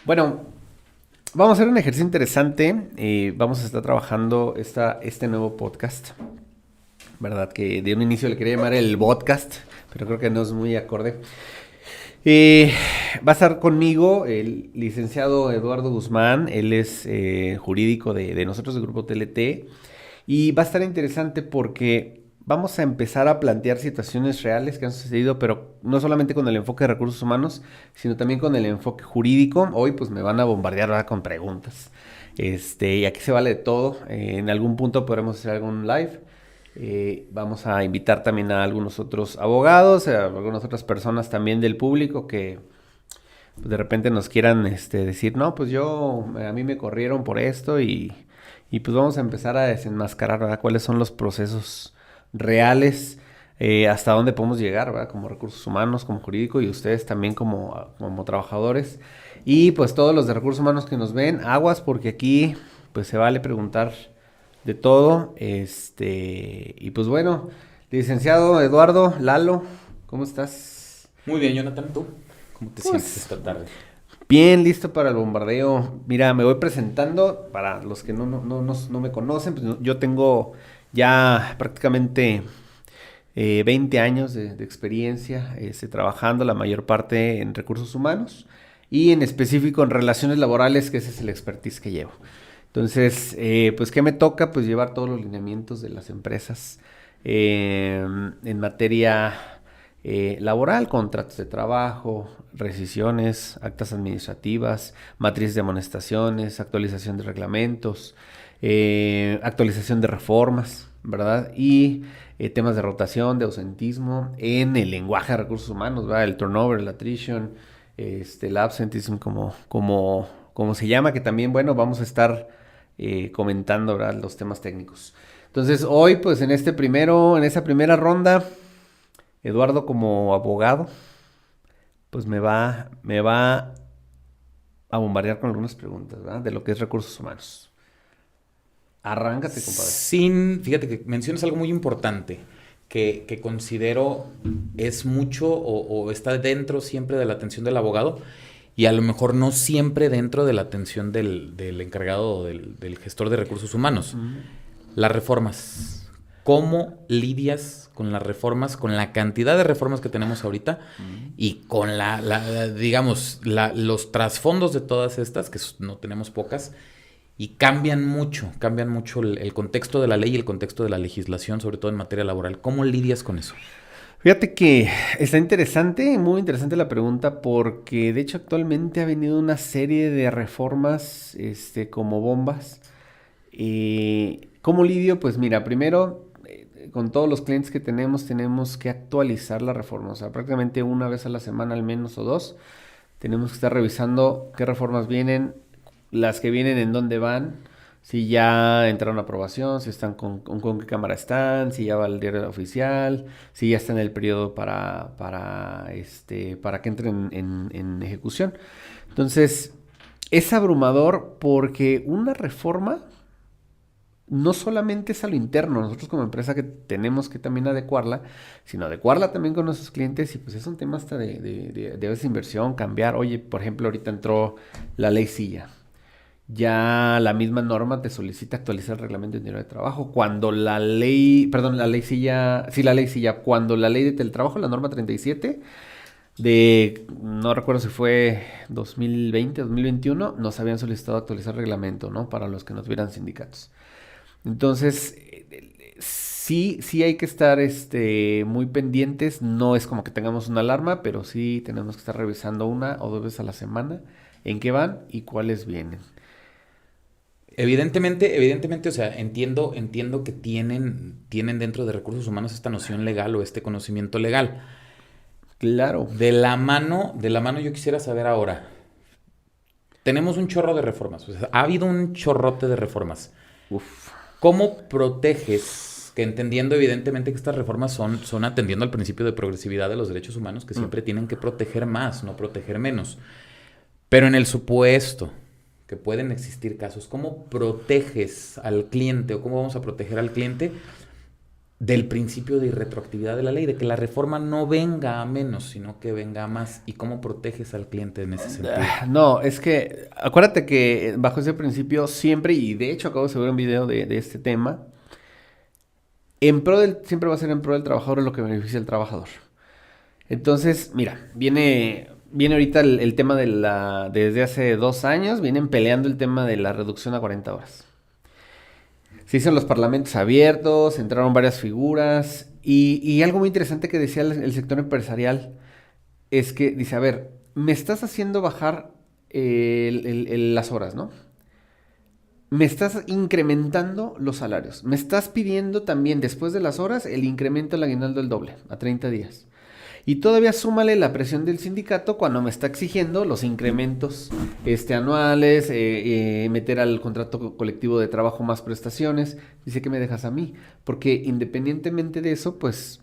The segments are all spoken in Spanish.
Bueno, vamos a hacer un ejercicio interesante. Vamos a estar trabajando este nuevo podcast. ¿Verdad? Que de un inicio le quería llamar el podcast, pero creo que no es muy acorde. Eh, Va a estar conmigo el licenciado Eduardo Guzmán. Él es jurídico de nosotros, del Grupo TLT. Y va a estar interesante porque vamos a empezar a plantear situaciones reales que han sucedido, pero no solamente con el enfoque de recursos humanos, sino también con el enfoque jurídico. Hoy pues me van a bombardear, ¿verdad?, con preguntas. Y aquí se vale de todo. En algún punto podremos hacer algún live. Vamos a invitar también a algunos otros abogados, a algunas otras personas también del público que pues, de repente nos quieran decir, no, pues a mí me corrieron por esto y pues vamos a empezar a desenmascarar, ¿verdad?, cuáles son los procesos reales, hasta dónde podemos llegar, ¿verdad?, como recursos humanos, como jurídico y ustedes también como trabajadores. Y pues todos los de recursos humanos que nos ven, aguas porque aquí pues se vale preguntar de todo. Y pues bueno, licenciado Eduardo, Lalo, ¿cómo estás? Muy bien, Jonathan, ¿tú? ¿Cómo te sientes Pues esta tarde? bien, listo para el bombardeo. Mira, me voy presentando para los que no me conocen. Pues yo tengo ya prácticamente 20 años de experiencia trabajando la mayor parte en recursos humanos y en específico en relaciones laborales, que ese es el expertise que llevo. Entonces, pues, ¿qué me toca? Pues llevar todos los lineamientos de las empresas en materia laboral, contratos de trabajo, rescisiones, actas administrativas, matrices de amonestaciones, actualización de reglamentos, actualización de reformas, ¿verdad? Y temas de rotación, de ausentismo, en el lenguaje de recursos humanos, ¿verdad? El turnover, el attrition, el absenteeism, como se llama, que también, bueno, vamos a estar comentando, ¿verdad?, los temas técnicos. Entonces, hoy, pues, en esa primera ronda, Eduardo como abogado, pues me va a bombardear con algunas preguntas, ¿verdad?, de lo que es recursos humanos. Arráncate, compadre. Fíjate que mencionas algo muy importante que considero es mucho o está dentro siempre de la atención del abogado y a lo mejor no siempre dentro de la atención del encargado o del gestor de recursos humanos. Las reformas. ¿Cómo lidias con las reformas, con la cantidad de reformas que tenemos ahorita y con digamos, los trasfondos de todas estas, que no tenemos pocas, y cambian mucho el contexto de la ley y el contexto de la legislación, sobre todo en materia laboral? ¿Cómo lidias con eso? Fíjate que está interesante, muy interesante la pregunta, porque de hecho actualmente ha venido una serie de reformas, como bombas. ¿Cómo lidio? Pues mira, primero, con todos los clientes que tenemos que actualizar la reforma. O sea, prácticamente una vez a la semana al menos o dos, tenemos que estar revisando qué reformas vienen, las que vienen en dónde van, si ya entraron a aprobación, si están con qué cámara están, si ya va al diario oficial, si ya está en el periodo para que entren en ejecución. Entonces, es abrumador porque una reforma no solamente es a lo interno, nosotros como empresa que tenemos que también adecuarla, sino adecuarla también con nuestros clientes y pues es un tema hasta de veces inversión, cambiar. Oye, por ejemplo, ahorita entró la ley silla. Ya la misma norma te solicita actualizar el reglamento interior de trabajo. Cuando la ley, perdón, la ley silla, sí, la ley silla, cuando la ley de teletrabajo, la norma 37, no recuerdo si fue 2020, 2021, nos habían solicitado actualizar el reglamento, ¿no? Para los que no tuvieran sindicatos. Entonces, sí hay que estar muy pendientes. No es como que tengamos una alarma, pero sí tenemos que estar revisando una o dos veces a la semana en qué van y cuáles vienen. Evidentemente, o sea, entiendo que tienen dentro de recursos humanos esta noción legal o este conocimiento legal. Claro. De la mano yo quisiera saber ahora, tenemos un chorro de reformas, o sea, ha habido un chorrote de reformas. Uf. ¿Cómo proteges, que entendiendo evidentemente que estas reformas son atendiendo al principio de progresividad de los derechos humanos, que siempre tienen que proteger más, no proteger menos? Pero en el supuesto que pueden existir casos, ¿cómo proteges al cliente o cómo vamos a proteger al cliente del principio de irretroactividad de la ley, de que la reforma no venga a menos, sino que venga a más. ¿Y cómo proteges al cliente en ese sentido? No, es que acuérdate que bajo ese principio siempre, y de hecho acabo de subir un video de este tema, siempre va a ser en pro del trabajador lo que beneficia al trabajador. Entonces, mira, viene ahorita el tema desde hace 2 años, vienen peleando el tema de la reducción a 40 horas. Se hicieron los parlamentos abiertos, entraron varias figuras y algo muy interesante que decía el sector empresarial es que dice, a ver, me estás haciendo bajar las horas, ¿no? Me estás incrementando los salarios. Me estás pidiendo también después de las horas el incremento del aguinaldo del doble, a 30 días. Y todavía súmale la presión del sindicato cuando me está exigiendo los incrementos anuales, meter al contrato colectivo de trabajo más prestaciones. Dice que me dejas a mí. Porque independientemente de eso, pues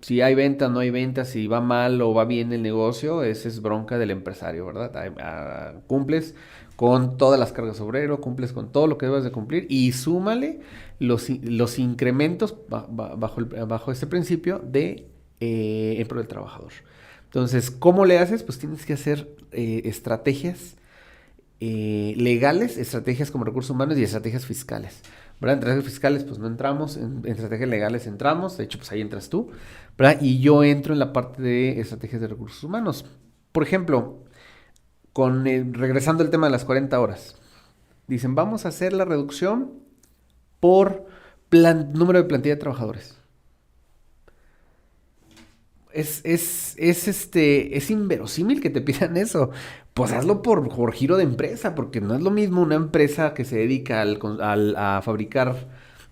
si hay venta, no hay venta, si va mal o va bien el negocio, esa es bronca del empresario, ¿verdad? Cumples con todas las cargas obrero, cumples con todo lo que debes de cumplir y súmale los incrementos bajo este principio de en pro del trabajador. Entonces, ¿cómo le haces? Pues tienes que hacer estrategias legales, estrategias como recursos humanos y estrategias fiscales. ¿Verdad? En estrategias fiscales pues no entramos, en estrategias legales entramos, de hecho pues ahí entras tú, ¿verdad? Y yo entro en la parte de estrategias de recursos humanos. Por ejemplo, regresando al tema de las 40 horas, dicen vamos a hacer la reducción por número de plantilla de trabajadores. Es inverosímil que te pidan eso. Pues hazlo por giro de empresa, porque no es lo mismo una empresa que se dedica a fabricar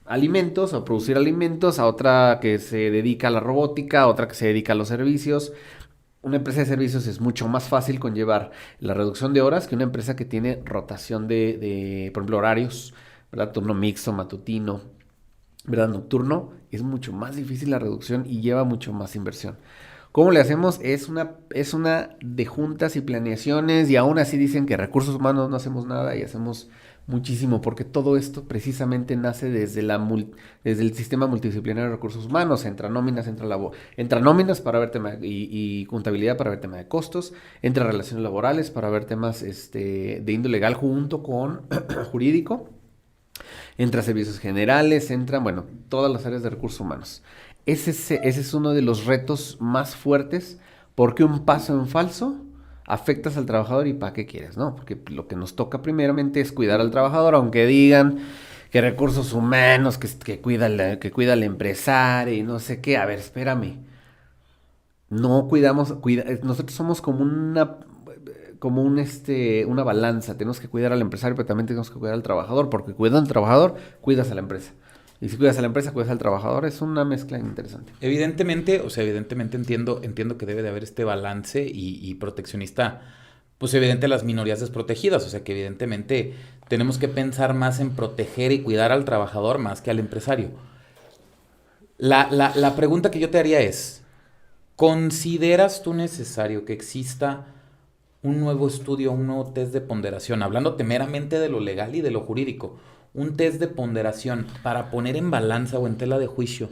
alimentos, a producir alimentos, a otra que se dedica a la robótica, a otra que se dedica a los servicios. Una empresa de servicios es mucho más fácil conllevar la reducción de horas que una empresa que tiene rotación por ejemplo, horarios, ¿verdad? Turno mixto, matutino, ¿verdad? Nocturno, es mucho más difícil la reducción y lleva mucho más inversión. ¿Cómo le hacemos? Es una de juntas y planeaciones y aún así dicen que recursos humanos no hacemos nada y hacemos muchísimo porque todo esto precisamente nace desde el sistema multidisciplinario de recursos humanos. Entra nóminas para ver tema y contabilidad para ver tema de costos, entra relaciones laborales para ver temas de índole legal junto con jurídico. Entra servicios generales, bueno, todas las áreas de recursos humanos. Ese es uno de los retos más fuertes porque un paso en falso afectas al trabajador y ¿para qué quieres? ¿No? Porque lo que nos toca primeramente es cuidar al trabajador, aunque digan que recursos humanos, que cuida al empresario y no sé qué. A ver, espérame. No nosotros somos una balanza. Tenemos que cuidar al empresario, pero también tenemos que cuidar al trabajador, porque cuidando al trabajador, cuidas a la empresa. Y si cuidas a la empresa, cuidas al trabajador. Es una mezcla interesante. Evidentemente entiendo que debe de haber este balance y proteccionista, pues evidente las minorías desprotegidas, o sea que evidentemente tenemos que pensar más en proteger y cuidar al trabajador más que al empresario. La pregunta que yo te haría es, ¿consideras tú necesario que exista un nuevo estudio, un nuevo test de ponderación, hablándote meramente de lo legal y de lo jurídico, un test de ponderación para poner en balanza o en tela de juicio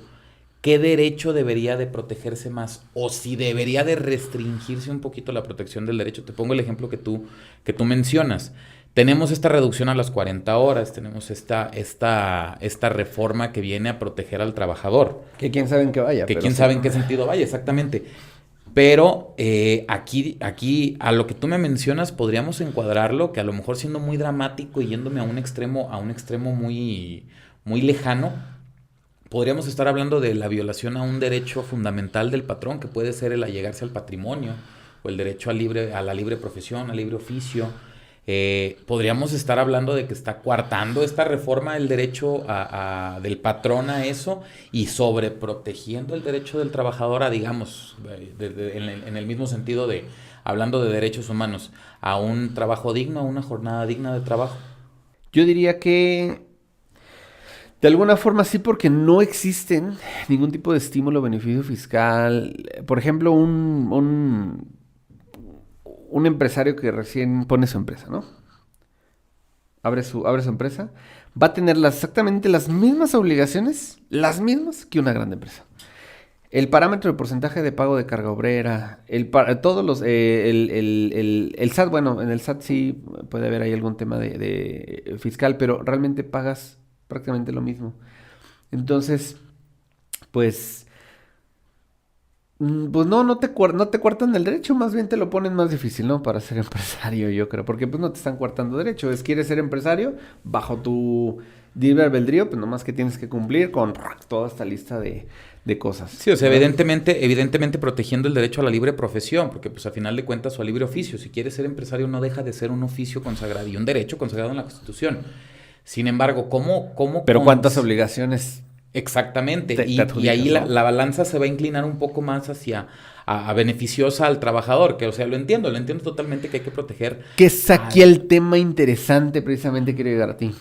qué derecho debería de protegerse más o si debería de restringirse un poquito la protección del derecho? Te pongo el ejemplo que tú mencionas. Tenemos esta reducción a las 40 horas, tenemos esta reforma que viene a proteger al trabajador. Que quién sabe en qué vaya. Que quién sabe en qué sentido vaya, exactamente. Pero aquí, a lo que tú me mencionas, podríamos encuadrarlo, que a lo mejor siendo muy dramático y yéndome a un extremo muy, muy lejano, podríamos estar hablando de la violación a un derecho fundamental del patrón, que puede ser el allegarse al patrimonio, o el derecho a la libre profesión, al libre oficio. Podríamos estar hablando de que está coartando esta reforma el derecho del patrón a eso y sobreprotegiendo el derecho del trabajador a, digamos, en el mismo sentido de, hablando de derechos humanos, a un trabajo digno, a una jornada digna de trabajo. Yo diría que de alguna forma sí, porque no existen ningún tipo de estímulo o beneficio fiscal. Por ejemplo, un empresario que recién pone su empresa, ¿no? abre su empresa, va a tener exactamente las mismas obligaciones, las mismas que una gran empresa. El parámetro de porcentaje de pago de carga obrera, todos los, el SAT, bueno, en el SAT sí puede haber ahí algún tema de fiscal, pero realmente pagas prácticamente lo mismo. Entonces, pues, pues no te cuartan el derecho, más bien te lo ponen más difícil, ¿no? Para ser empresario, yo creo, porque pues no te están cuartando derecho, quieres ser empresario bajo tu libre albedrío, pues nomás que tienes que cumplir con toda esta lista de cosas. Sí, o sea, ¿verdad? evidentemente protegiendo el derecho a la libre profesión, porque pues a final de cuentas su libre oficio, si quieres ser empresario no deja de ser un oficio consagrado y un derecho consagrado en la Constitución. Sin embargo, Pero ¿cuántas obligaciones? Exactamente, y adjudicas, ahí ¿no? la balanza se va a inclinar un poco más hacia a beneficiosa al trabajador, que o sea, lo entiendo totalmente que hay que proteger. Que es aquí el tema interesante, precisamente quiero llegar a ti.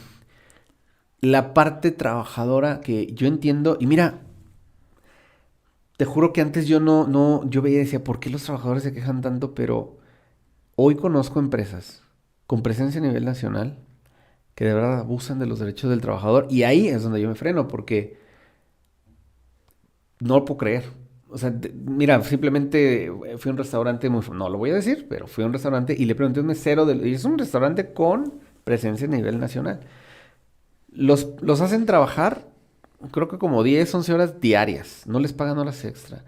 La parte trabajadora que yo entiendo, y mira, te juro que antes yo veía y decía, ¿por qué los trabajadores se quejan tanto? Pero hoy conozco empresas con presencia a nivel nacional que de verdad abusan de los derechos del trabajador, y ahí es donde yo me freno, porque no lo puedo creer. O sea, mira, simplemente fui a un restaurante no lo voy a decir, pero fui a un restaurante y le pregunté a un mesero, y es un restaurante con presencia a nivel nacional. Los hacen trabajar, creo que como 10, 11 horas diarias. No les pagan horas extra.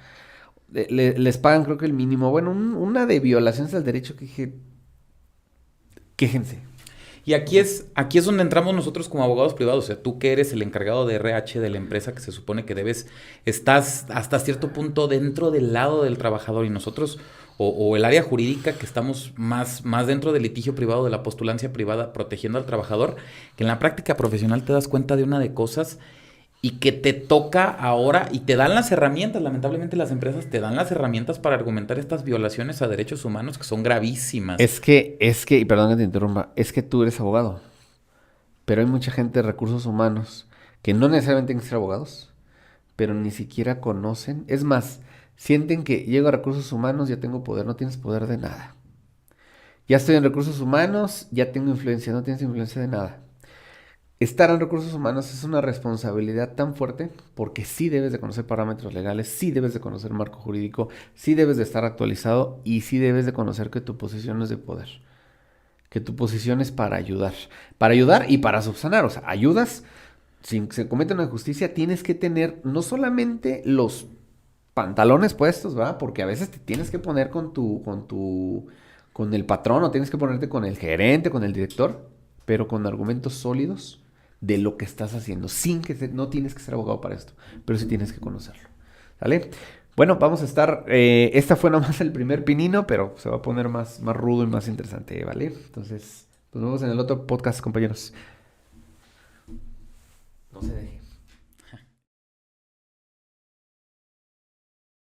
Les pagan, creo que el mínimo. Bueno, una de violaciones al derecho que dije, quéjense. Y aquí es donde entramos nosotros como abogados privados. O sea, tú que eres el encargado de RH de la empresa que se supone que estás hasta cierto punto dentro del lado del trabajador y nosotros, o el área jurídica que estamos más dentro del litigio privado, de la postulancia privada, protegiendo al trabajador, que en la práctica profesional te das cuenta de una de cosas y que te toca ahora y te dan las herramientas, lamentablemente las empresas te dan las herramientas para argumentar estas violaciones a derechos humanos que son gravísimas. Y perdón que te interrumpa, es que tú eres abogado, pero hay mucha gente de recursos humanos que no necesariamente tienen que ser abogados, pero ni siquiera conocen. Es más, sienten que llego a recursos humanos, ya tengo poder, no tienes poder de nada. Ya estoy en recursos humanos, ya tengo influencia, no tienes influencia de nada. Estar en recursos humanos es una responsabilidad tan fuerte porque sí debes de conocer parámetros legales, sí debes de conocer marco jurídico, sí debes de estar actualizado y sí debes de conocer que tu posición es de poder, que tu posición es para ayudar y para subsanar. O sea, ayudas, si se comete una injusticia, tienes que tener no solamente los pantalones puestos, ¿verdad? Porque a veces te tienes que poner con el patrón o tienes que ponerte con el gerente, con el director, pero con argumentos sólidos de lo que estás haciendo, no tienes que ser abogado para esto, pero sí tienes que conocerlo, ¿vale? Bueno, vamos a estar, esta fue nomás el primer pinino, pero se va a poner más rudo y más interesante, ¿vale? Entonces, nos vemos en el otro podcast, compañeros.